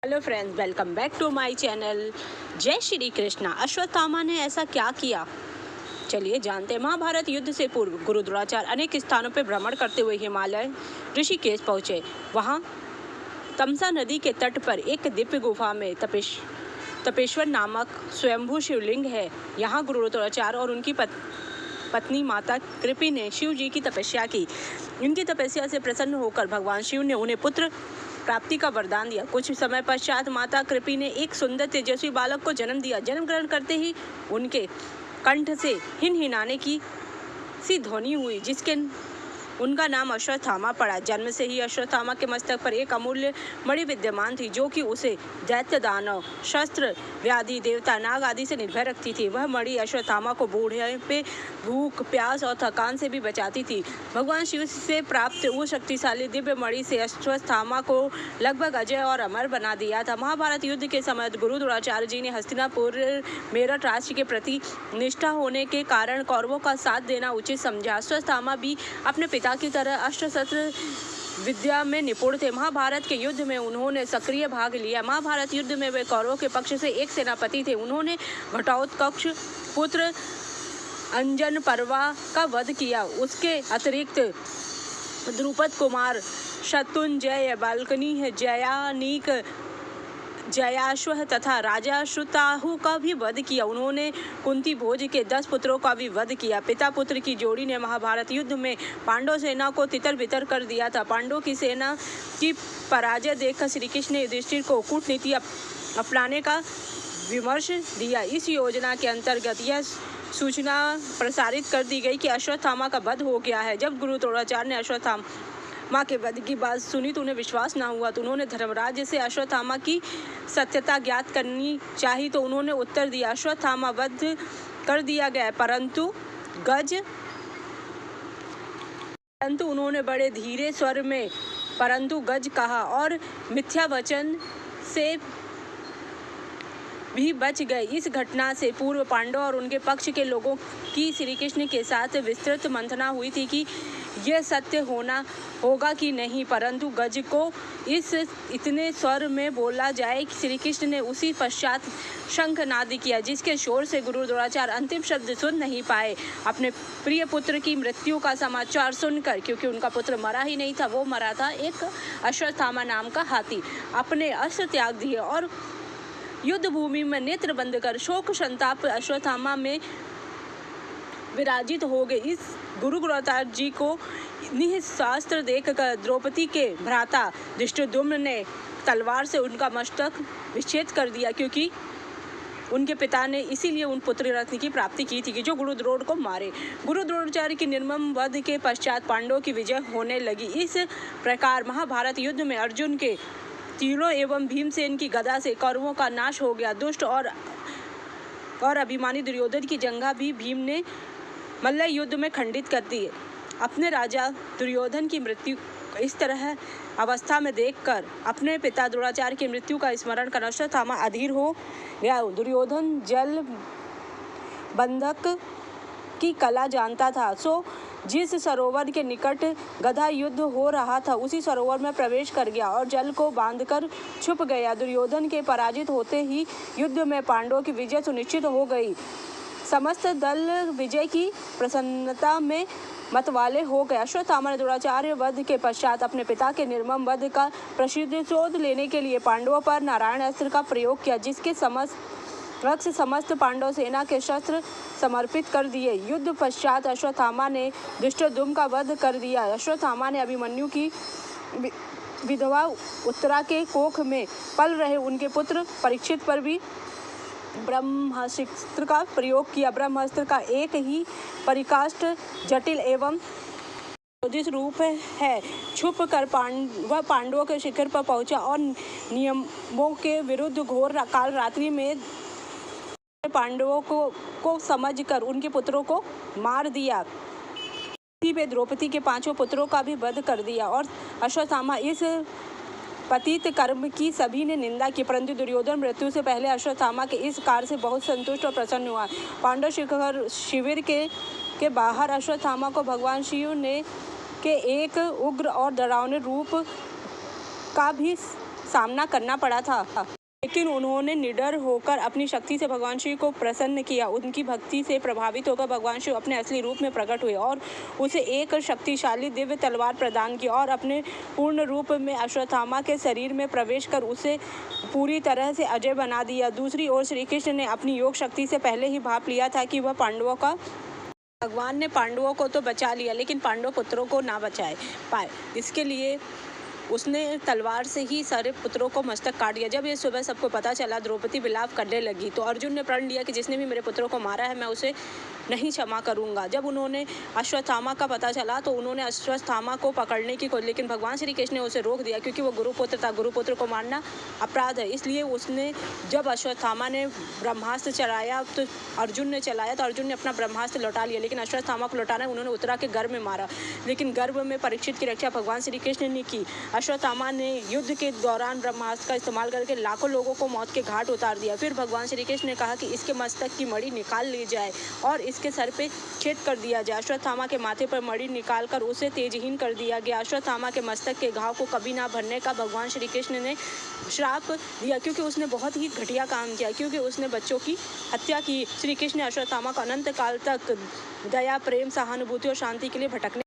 Hello friends, welcome back to my channel. जय श्री कृष्णा। अश्वत्थामा ने ऐसा क्या किया, चलिए जानते हैं। महाभारत युद्ध से पूर्व गुरु द्रोणाचार्य अनेक स्थानों पर भ्रमण करते हुए हिमालय ऋषिकेश पहुँचे। वहाँ तमसा नदी के तट पर एक दिव्य गुफा में तपेश्वर नामक स्वयंभू शिवलिंग है। यहाँ गुरु द्रोणाचार्य और उनकी पत्नी माता कृपि ने शिव जी की तपस्या की। इनकी तपस्या से प्रसन्न होकर भगवान शिव ने उन्हें पुत्र प्राप्ति का वरदान दिया। कुछ समय पश्चात माता कृपि ने एक सुंदर तेजस्वी बालक को जन्म दिया। जन्म ग्रहण करते ही उनके कंठ से हिनहिनाने की सी ध्वनि हुई, जिसके उनका नाम अश्वत्थामा पड़ा। जन्म से ही अश्वत्थामा के मस्तक पर एक अमूल्य मणि विद्यमान थी, जो कि उसे दैत्य, दानव, शस्त्र, व्याधि, देवता, नाग आदि से निर्भय रखती थी। वह मणि अश्वत्थामा को बूढ़े, भूख, प्यास और थकान से भी बचाती थी। भगवान शिव से प्राप्त उस शक्तिशाली दिव्य मणि से अश्वत्थामा को लगभग अजय और अमर बना दिया था। महाभारत युद्ध के समय गुरु द्रोणाचार्य जी ने हस्तिनापुर मेरठ राष्ट्र के प्रति निष्ठा होने के कारण कौरवों का साथ देना उचित समझा। अश्वत्थामा भी अपने पिता की तरह अस्त्र शस्त्र विद्या में निपुण थे। महाभारत के युद्ध में उन्होंने सक्रिय भाग लिया। महाभारत युद्ध में वे कौरवों के पक्ष से एक सेनापति थे। उन्होंने घटोत्कच पुत्र अंजन पर्वा का वध किया। उसके अतिरिक्त द्रुपद कुमार शत्रुंजय, बाल्कनी, जयानीक, जयाश्व तथा राजा श्रुताहु का भी वध किया। उन्होंने कुंती भोज के 10 पुत्रों का भी वध किया। पिता पुत्र की जोड़ी ने महाभारत युद्ध में पांडव सेना को तितर बितर कर दिया था। पांडवों की सेना की पराजय देखकर श्री कृष्ण ने युधिष्ठिर को कूटनीति अपनाने का विमर्श दिया। इस योजना के अंतर्गत यह सूचना प्रसारित कर दी गई कि अश्वत्थामा का वध हो गया है। जब गुरु द्रोणाचार्य ने अश्वत्थामा के वध की बात सुनी तो उन्हें विश्वास न हुआ, तो उन्होंने धर्मराज से अश्वत्थामा की सत्यता ज्ञात करनी चाहिए। तो उन्होंने उत्तर दिया, अश्वत्थामा वध कर दिया गया, परंतु उन्होंने बड़े धीरे स्वर में परंतु गज कहा और मिथ्या वचन से भी बच गए। इस घटना से पूर्व पांडव और उनके पक्ष के लोगों की श्री कृष्ण के साथ विस्तृत मंथना हुई थी कि यह सत्य होगा कि नहीं, परंतु गज को इतने स्वर में बोला जाए कि श्री कृष्ण ने उसी पश्चात शंखनाद किया, जिसके शोर से गुरु द्रोणाचार्य अंतिम शब्द सुन नहीं पाए। अपने प्रिय पुत्र की मृत्यु का समाचार सुनकर, क्योंकि उनका पुत्र मरा ही नहीं था, वो मरा था एक अश्वत्थामा नाम का हाथी, अपने अस्त्र त्याग दिए और युद्ध भूमि में नेत्र बंद कर शोक संताप अश्वत्थामा में विराजित हो गए। इस गुरु द्रोणाचार्य जी को निःशस्त्र देखकर द्रौपदी के भ्राता धृष्टद्युम्न ने तलवार से उनका मस्तक विच्छेद कर दिया, क्योंकि उनके पिता ने इसीलिए उन पुत्र रत्न की प्राप्ति की थी कि जो गुरु द्रोण को मारे। गुरु द्रोणाचार्य की निर्मम वध के पश्चात पांडवों की विजय होने लगी। इस प्रकार महाभारत युद्ध में अर्जुन के तीरों एवं भीमसेन की गदा से कौरवों का नाश हो गया। दुष्ट और अभिमानी दुर्योधन की जंघा भी भीम ने मल्ल युद्ध में खंडित कर दी। अपने राजा दुर्योधन की मृत्यु इस तरह अवस्था में देखकर अपने पिता द्रोणाचार्य की मृत्यु का स्मरण कर अश्वत्थामा अधीर हो गया। दुर्योधन जल बंधक की कला जानता था, सो जिस सरोवर के निकट गदा युद्ध हो रहा था उसी सरोवर में प्रवेश कर गया और जल को बांधकर छुप गया। दुर्योधन के पराजित होते ही युद्ध में पांडवों की विजय सुनिश्चित हो गई। समस्त दल विजय की प्रसन्नता में मतवाले हो गए। अश्वत्थामा ने द्रोणाचार्य वध के पश्चात अपने पिता के निर्मम वध का प्रतिशोध लेने के लिए पांडवों पर नारायण अस्त्र का प्रयोग किया, जिसके समस्त पांडव सेना के शस्त्र समर्पित कर दिए। युद्ध पश्चात अश्वत्थामा ने धृष्टद्युम्न का वध कर दिया। अश्वत्थामा ने अभिमन्यु की विधवा उत्तरा के कोख में पल रहे उनके पुत्र परीक्षित पर भी ब्रह्मास्त्र का प्रयोग किया। ब्रह्मास्त्र का एक ही परिकाष्ठ काष्ठ एवं ज्योतिष रूप है। छुप कर वह पांडवों के शिखर पर पहुंचा और नियमों के विरुद्ध घोर काल रात्रि में पांडवों को समझकर उनके पुत्रों को मार दिया। इसी पे द्रौपदी के 5 पुत्रों का भी वध कर दिया और अश्वत्थामा इस पतित कर्म की सभी ने निंदा की, परंतु दुर्योधन मृत्यु से पहले अश्वत्थामा के इस कार्य से बहुत संतुष्ट और प्रसन्न हुआ। पांडव शिविर के बाहर अश्वत्थामा को भगवान शिव ने के एक उग्र और डरावने रूप का भी सामना करना पड़ा था, लेकिन उन्होंने निडर होकर अपनी शक्ति से भगवान शिव को प्रसन्न किया। उनकी भक्ति से प्रभावित होकर भगवान शिव अपने असली रूप में प्रकट हुए और उसे एक शक्तिशाली दिव्य तलवार प्रदान की और अपने पूर्ण रूप में अश्वत्थामा के शरीर में प्रवेश कर उसे पूरी तरह से अजय बना दिया। दूसरी ओर श्री कृष्ण ने अपनी योग शक्ति से पहले ही भाप लिया था कि वह पांडवों का भगवान ने पांडवों को तो बचा लिया, लेकिन पांडव पुत्रों को ना बचाए पाए। इसके लिए उसने तलवार से ही सारे पुत्रों को मस्तक काट दिया। जब ये सुबह सबको पता चला, द्रौपदी विलाप करने लगी, तो अर्जुन ने प्रण लिया कि जिसने भी मेरे पुत्रों को मारा है मैं उसे नहीं क्षमा करूंगा। जब उन्होंने अश्वत्थामा का पता चला तो उन्होंने अश्वत्थामा को पकड़ने की कोशिश, लेकिन भगवान श्री कृष्ण ने उसे रोक दिया, क्योंकि वो गुरुपुत्र था। गुरुपुत्र को मारना अपराध है। इसलिए उसने, जब अश्वत्थामा ने ब्रह्मास्त्र चलाया तो अर्जुन ने अपना ब्रह्मास्त्र लौटा लिया, लेकिन अश्वत्थामा को लौटाना उन्होंने उत्तरा के गर्भ में मारा। लेकिन गर्भ में परीक्षित की रक्षा भगवान श्री कृष्ण ने की। अश्वत्थामा ने युद्ध के दौरान ब्रह्मास्त्र का इस्तेमाल करके लाखों लोगों को मौत के घाट उतार दिया। फिर भगवान श्री कृष्ण ने कहा कि इसके मस्तक की मणि निकाल ली जाए और इसके सर पे छेद कर दिया जाए। अश्वत्थामा के माथे पर मणि निकालकर उसे तेजहीन कर दिया गया। अश्वत्थामा के मस्तक के घाव को कभी ना भरने का भगवान श्री कृष्ण ने श्राप दिया, क्योंकि उसने बहुत ही घटिया काम किया, क्योंकि उसने बच्चों की हत्या की। श्री कृष्ण ने अश्वत्थामा को अनंत काल तक दया, प्रेम, सहानुभूति और शांति के लिए भटकने